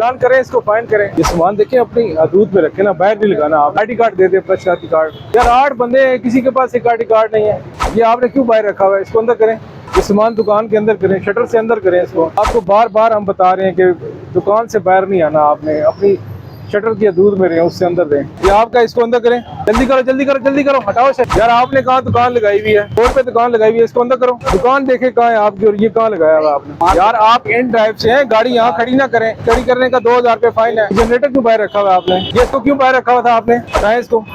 चालान करें, इसको फाइन करें। ये सामान देखें अपनी हदूद में रखे ना, बाहर नहीं लगाना। आप आईडी कार्ड दे दे, अपना शनाख्ती कार्ड। यार 8 बंदे हैं, किसी के पास एक आईडी कार्ड नहीं है, ये आपने क्यों बाहर रखा हुआ है? इसको अंदर करें, ये सामान दुकान के अंदर करें, शटर से अंदर करें इसको। आपको बार बार हम बता रहे हैं कि दुकान से बाहर नहीं आना, आपने अपनी शटर की हदूद में रहे, उससे अंदर दें। ये आपका, इसको अंदर करें। जल्दी करो जल्दी करो जल्दी करो, हटाओ से। यार आपने कहाँ दुकान लगाई हुई है? रोड पे दुकान लगाई हुई है, इसको अंदर करो। दुकान देखे कहाँ है आपकी, और ये कहाँ लगाया हुआ आपने? यार आप इन ड्राइव से हैं, गाड़ी यहाँ खड़ी ना करें। खड़ी करने का 2000 रुपये फाइन है। जनरेटर क्यों बाहर रखा हुआ है आपने? ये इसको क्यों बाहर रखा हुआ था आपने? हटाएं इसको,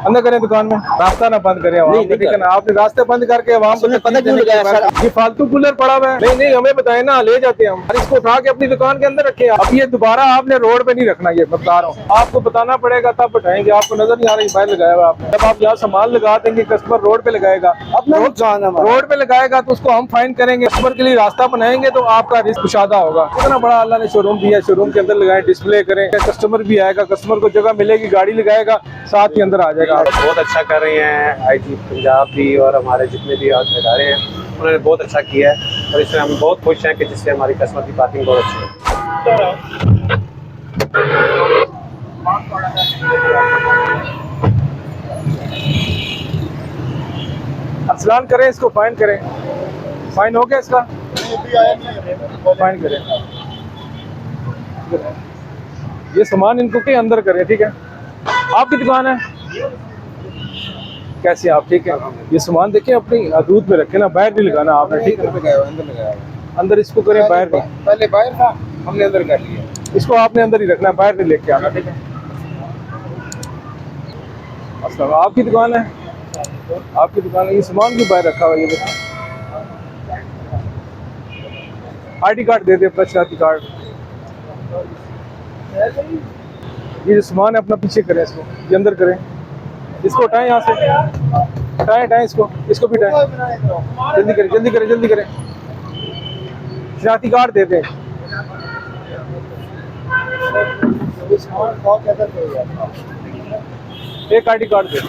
अंदर करें दुकान में। रास्ता ना बंद करें आवाम का, ठीक है ना? आपने रास्ते बंद करके आवाम को पता क्यों लगाया सर? ये फालतू कूलर पड़ा हुआ है। नहीं नहीं, हमें बताए ना, ले जाते हैं हम। और इसको उठा के अपनी दुकान के अंदर रखे। अब ये दोबारा आपने रोड पे नहीं रखना, ये बता रहा हूँ। आपको बताना पड़ेगा तब उठाएंगे। आपको नजर नहीं आ रही बाहर लगाया हुआ आपने। जब आप यहाँ सामान लगा देंगे, कस्टमर रोड पे लगाएगा, अपना रोड पे लगाएगा तो उसको हम फाइन करेंगे। कस्टमर के लिए रास्ता बनाएंगे तो आपका रिस्क कुशादा होगा। इतना बड़ा अल्लाह ने शोरूम दिया, शोरूम के अंदर लगाए, डिस्प्ले करें, कस्टमर भी आएगा, कस्टमर को जगह मिलेगी, गाड़ी लगाएगा, साथ ही अंदर आ जाएगा। बहुत अच्छा कर रही हैं आईजी पंजाब भी, और हमारे जितने भी इदारे हैं उन्होंने बहुत अच्छा किया है, और इसमें हम बहुत खुश हैं कि जिससे हमारी कस्टमर की पार्किंग बहुत अच्छी है। अब चालान करें, इसको फाइन करें। फाइन हो गया इसका, फाइन करें। ये सामान इनको के अंदर करें, ठीक है? आपकी दुकान है कैसे आप, ठीक है? ये सामान देखिए अपनी हदूद में रखे ना, बाहर नहीं लगाना आपने, ठीक है? अंदर लगाया, अंदर इसको करें, बाहर नहीं। पहले बाहर था, हमने अंदर कर लिया। इसको आपने अंदर ही रखना, बाहर नहीं लेके आना, ठीक है? अस्सलाम, आपकी दुकान है? आपकी दुकान है, ये सामान क्यों बाहर रखा हुआ है? ये देखो, आईडी कार्ड दे दे, अपना शनाख्ती कार्ड। ये जो सामान है अपना पीछे करें, इसको ये अंदर करें। इसको उठाएं यहाँ से, हटाएं हटाएं इसको, इसको भी हटाएं। जल्दी करें जल्दी करें जल्दी करें। शनाख्ती कार्ड दे दें। एक आईडी कार्ड दे।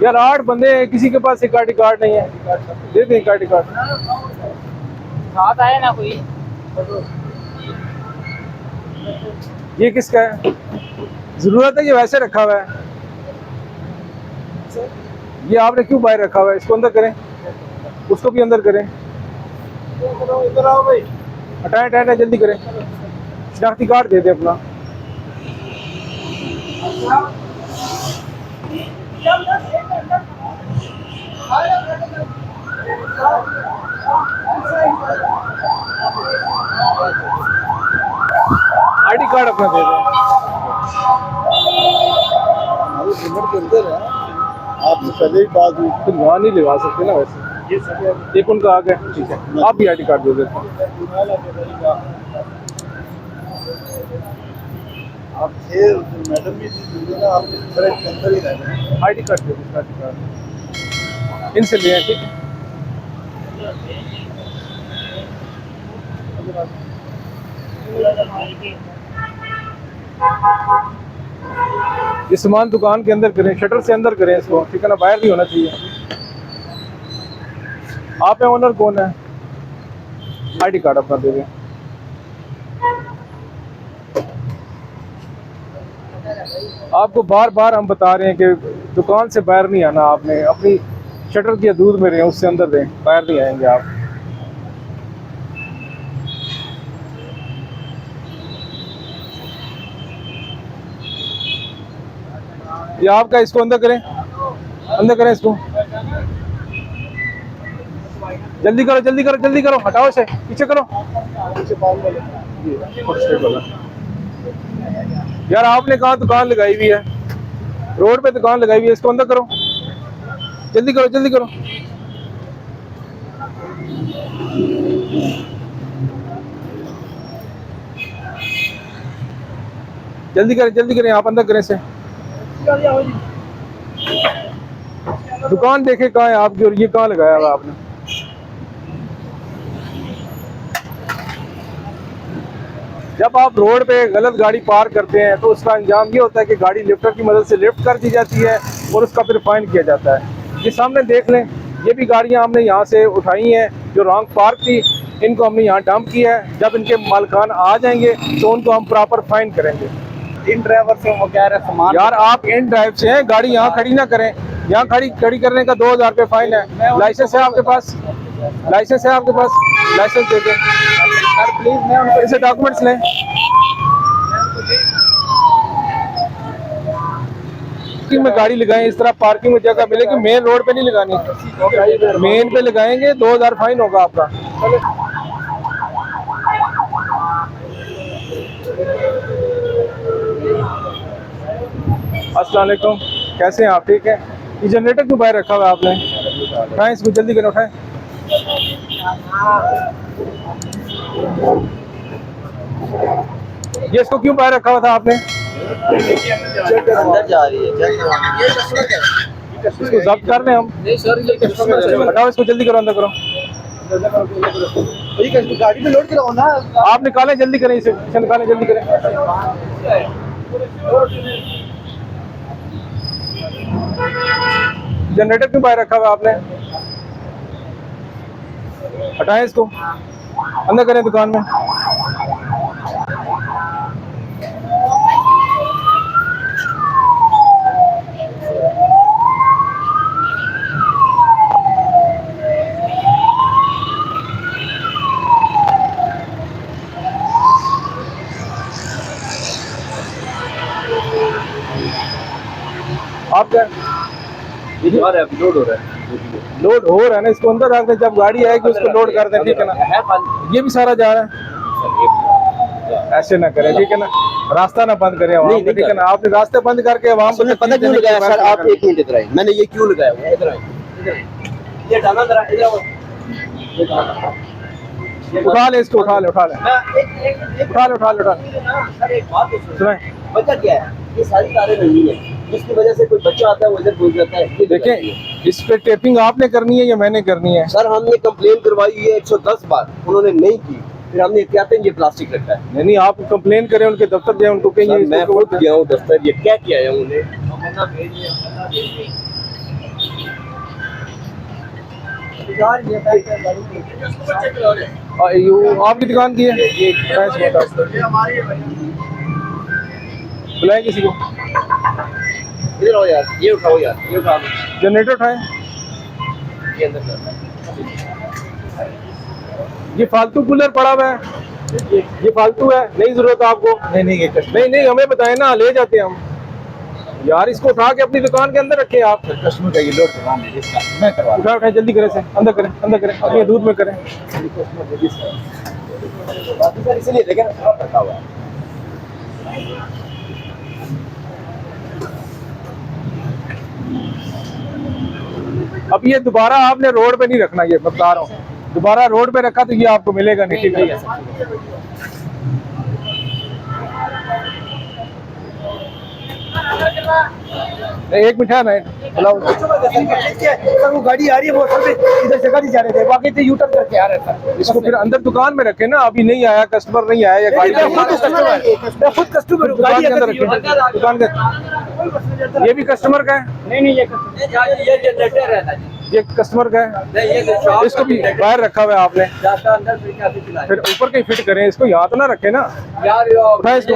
यार 8 बंदे हैं, किसी के पास एक आईडी कार्ड नहीं है, दे दें एक आईडी कार्ड। साथ आए ना कोई। ये किसका है? जरूरत है, ये वैसे रखा हुआ है। ये आपने क्यों बाहर रखा हुआ है? इसको अंदर करें, उसको भी अंदर करें। इधर आओ भाई, हटाएं हटाएं, जल्दी करें। शनाख्ती कार्ड दे दे अपना। आईडी कार्ड अपना दे दे। आप पहले ही बात हुई। तो वहाँ नहीं लगा सकते ना वैसे। एक उनका आ गया, ठीक है? आप भी आईडी कार्ड दे देते। आप थे मैडम भी थी ना, आप अंदर ही रह गए। आईडी कार्ड दे दो, आईडी कार्ड इनसे ले आए, ठीक है? ये सामान दुकान के अंदर करें, शटर से अंदर करें इसको, ठीक है ना? बाहर नहीं होना चाहिए। आप है ओनर, कौन है? आईडी कार्ड अपना दे दें। आपको बार बार हम बता रहे हैं कि दुकान से बाहर नहीं आना, आपने अपनी शटर की हदूद में रहे, उससे अंदर दें, बाहर नहीं आएंगे आप। ये आपका, इसको अंदर करें, अंदर करें इसको। जल्दी करो जल्दी करो जल्दी करो, हटाओ से, पीछे करो। यार आपने कहाँ दुकान लगाई हुई है? रोड पे दुकान लगाई हुई है, इसको अंदर करो। जल्दी करो जल्दी करो। जल्दी करें, आप अंदर करें से। दुकान देखे कहाँ है आपकी, और ये कहाँ लगाया हुआ आपने? जब आप रोड पे गलत गाड़ी पार्क करते हैं तो उसका अंजाम ये होता है कि गाड़ी लिफ्टर की मदद से लिफ्ट कर दी जाती है और उसका फिर फाइन किया जाता है। ये सामने देख लें, ये भी गाड़ियां हमने यहाँ से उठाई हैं जो रॉन्ग पार्क थी, इनको हमने यहाँ डंप किया है। जब इनके मालिकान आ जाएंगे तो उनको हम प्रॉपर फाइन करेंगे। इन ड्राइवर से वो कह रहे सामान यार आप इन ड्राइव से हैं, गाड़ी यहाँ खड़ी ना करें। यहाँ खड़ी करने का 2000 रुपये फाइन है। लाइसेंस है आपके पास? लाइसेंस है आपके पास? लाइसेंस दे दें सर प्लीज मैं उनको इसे डॉक्यूमेंट्स लें। पार्किंग में गाड़ी लगाएं, इस तरह पार्किंग में जगह मिलेगी, मेन रोड पे नहीं लगानी। मेन पे लगाएंगे 2000 फाइन होगा आपका। अस्सलाम वालेकुम, कैसे हैं आप? ठीक है। ये जनरेटर क्यों बाहर रखा हुआ है आपने? उठाएं इसको, जल्दी करें, उठाएं। ये इसको क्यों बाहर रखा हुआ था आपने? अंदर जा रही है। इसको जब्त कर लें हम। नहीं सर, ये हटाओ इसको, जल्दी करो, अंदर करो। गाड़ी में लोड कराओ ना। आप निकालें, जल्दी करें इसे निकालें, जल्दी करें। जनरेटर क्यों बाहर रखा हुआ आपने? हटाएं इसको, अंदर करें दुकान में। आप क्या लोड हो रहा है। लोड हो रहा है ना, इसको अंदर रख दें, जब गाड़ी आएगी उसको लोड कर दें, ठीक है ना। ये भी सारा जा रहा है, ऐसे ना करें, ठीक है ना। रास्ता ना बंद करें आवाम को, ठीक है ना। आपने रास्ते बंद करके आवाम को पता क्यों लगाया सर? आप एक मिनट इधर आइए, मैंने ये क्यों लगाया हुआ है? इधर आइए, ये डाला जरा, इधर आओ। उठा ले इसको, उठा ले उठा ले उठा ले उठा ले उठा ले। सर एक बात तो सुनाए, वजह क्या है? ये सारी कारें नहीं है, जिसकी वजह से कोई बच्चा आता है वो इधर घुस जाता है। ये देखें इस पे टेपिंग आपने करनी है या मैंने करनी है? सर हमने कंप्लेन करवाई है 110 बार, उन्होंने नहीं की। फिर हमने कहते हैं ये प्लास्टिक रखा है। नहीं नहीं, आप कंप्लेन करें, उनके दफ्तर जाए, उनको सर, कहिए। मैं खुद गया हूँ दफ्तर, ये क्या किया है उन्होंने? आपकी दुकान की है? बुलाए किसी को, इधर आओ यार, ये उठाओ यार, ये उठा लो, जनरेटर उठाए। ये अंदर कर। ये फालतू कूलर पड़ा हुआ है, ये फालतू है, नहीं जरूरत आपको? नहीं ये नहीं नहीं, हमें बताए ना, ले जाते हैं हम। यार इसको उठा के अपनी दुकान के अंदर रखें आप। कस्टमर का ये लोड करवाना है, इसका मैं करवा उठा उठाए, जल्दी करें से, अंदर करें, अंदर करें, अपने दूध में करें। बाकी सर इसलिए देखें रखा हुआ है। अब ये दोबारा आपने रोड पे नहीं रखना, ये मैं बता रहा हूँ। दोबारा रोड पे रखा तो ये आपको मिलेगा नहीं, ठीक है। एक मिनट है ना, सर वो गाड़ी आ रही है, वो सर इधर से गाड़ी जा रहे थे, बाकी तो यूटर्न करके आ रहे थे। इसको फिर अंदर दुकान में रखे ना। अभी नहीं आया, कस्टमर नहीं आया, या गाड़ी मैं खुद कस्टमर हूँ, दुकान गाड़ी के अंदर अंदर रखे, दुकान के। ये भी कस्टमर का है? नहीं ये जनरेटर है ना जी, ये कस्टमर का है, इसको भी बाहर रखा हुआ है आपने। फिर ऊपर कहीं फिट करें इसको, यहाँ तो ना रखे ना यार। उठाए इसको,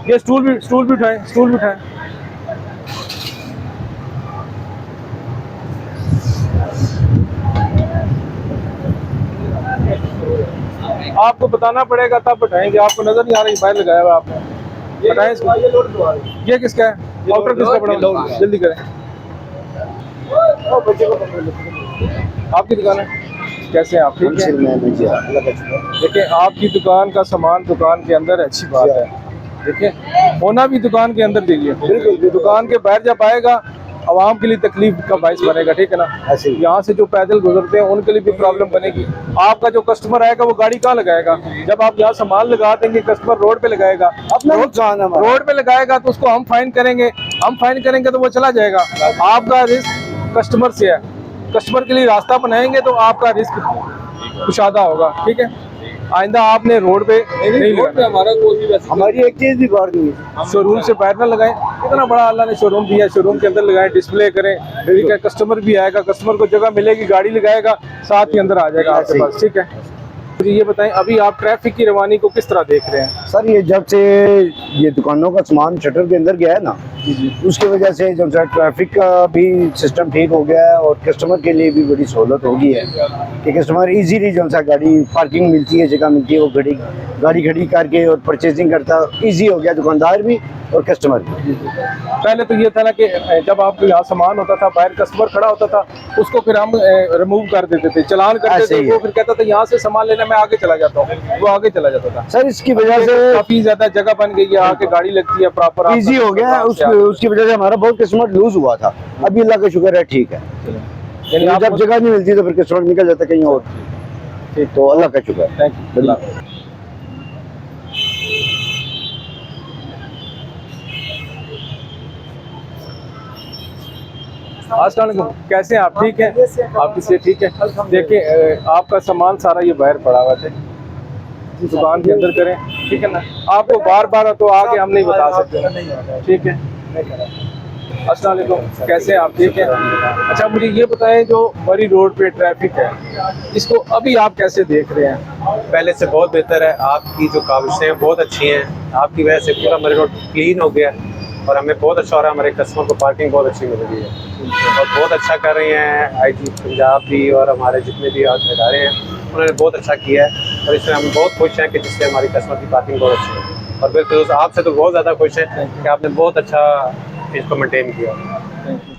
ये स्टूल भी उठाए, स्टूल भी उठाए। आपको बताना पड़ेगा तब उठाएंगे, आपको नजर नहीं आ रही, बाहर लगाया हुआ आपने। उठाए इसको। ये किसका है? ऑर्डर किसका पड़ा? जल्दी करें। आपकी दुकान है? कैसे हैं आप? ठीक है। देखिए आपकी दुकान का सामान दुकान के अंदर है, अच्छी बात है। देखिए होना भी दुकान के अंदर दीजिए, बिल्कुल। दुकान के बाहर जब आएगा आवाम के लिए तकलीफ का बायस बनेगा, ठीक है ना। यहाँ से जो पैदल गुजरते हैं उनके लिए भी प्रॉब्लम बनेगी। आपका जो कस्टमर आएगा वो गाड़ी कहाँ लगाएगा? जब आप यहाँ सामान लगा देंगे, कस्टमर रोड पे लगाएगा, अपना रोड पे लगाएगा तो उसको हम फाइन करेंगे। हम फाइन करेंगे तो वो चला जाएगा। आपका रिस्क कस्टमर से है, कस्टमर के लिए रास्ता बनाएंगे तो आपका रिस्क कुशादा होगा, ठीक है। आइंदा आपने रोड पे नहीं लगाना। हमारी एक चीज भी बाहर नहीं है, शोरूम से बाहर ना लगाएं। इतना बड़ा अल्लाह ने शोरूम दिया है, शोरूम के अंदर लगाएं, डिस्प्ले करें, ठीक है। कस्टमर भी आएगा, कस्टमर को जगह मिलेगी, गाड़ी लगाएगा, साथ ही अंदर आ जाएगा आपके पास, ठीक है। जी ये बताएं, अभी आप ट्रैफिक की रवानी को किस तरह देख रहे हैं? सर ये जब से ये दुकानों का सामान शटर के अंदर गया है ना, उसकी वजह से जो है ट्रैफिक का भी सिस्टम ठीक हो गया है और कस्टमर के लिए भी बड़ी सहूलत हो गई है कि कस्टमर इजीली जो सा गाड़ी पार्किंग मिलती है, जगह मिलती है, वो गाड़ी खड़ी करके और परचेजिंग करता इजी हो गया, दुकानदार भी और कस्टमर भी। पहले तो ये था ना कि जब आपके यहाँ सामान होता था, बाहर कस्टमर खड़ा होता था, उसको फिर हम रिमूव कर देते थे, चलान करते ऐसे थे, ही वो है। फिर कहता था यहाँ से सामान लेना, मैं आगे चला जाता हूँ, वो आगे चला जाता था। सर इसकी वजह से काफी ज्यादा जगह बन गई है, आके गाड़ी लगती है प्रॉपर, इजी हो गया है, उसकी वजह से हमारा बहुत कस्टमर लूज हुआ था। अभी अल्लाह का शुक्र है ठीक है, यानी आप जब जगह नहीं मिलती तो फिर कस्टमर निकल जाता कहीं और, ठीक, तो अल्लाह का शुक्र है। Thank you. अस्सलाम वालेकुम, कैसे हैं आप? ठीक है, आपकी सेहत ठीक है? देखिए आपका सामान सारा ये बाहर पड़ा हुआ है, दुकान के अंदर करें, ठीक है ना? आपको बार बार तो आके हम नहीं बता सकते, ठीक है? अस्सलाम वालेकुम, कैसे हैं आप? ठीक है। अच्छा मुझे ये बताएं, जो मरी रोड पे ट्रैफिक है, इसको अभी आप कैसे देख रहे हैं? पहले से बहुत बेहतर है, आपकी जो काविशें हैं बहुत अच्छी हैं, आपकी वजह से पूरा मरी रोड क्लीन हो गया और हमें बहुत अच्छा हो रहा है, हमारे कस्टमर को पार्किंग बहुत अच्छी मिल रही है और बहुत अच्छा कर रही हैं आईजी पंजाब भी और हमारे जितने भी इदारे हैं उन्होंने बहुत अच्छा किया है और इसमें हम बहुत खुश हैं कि जिससे हमारी कस्टमर की पार्किंग बहुत अच्छी है और बिल्कुल आपसे तो बहुत ज़्यादा खुश हैं कि आपने बहुत अच्छा इसको मेंटेन किया। Thank you.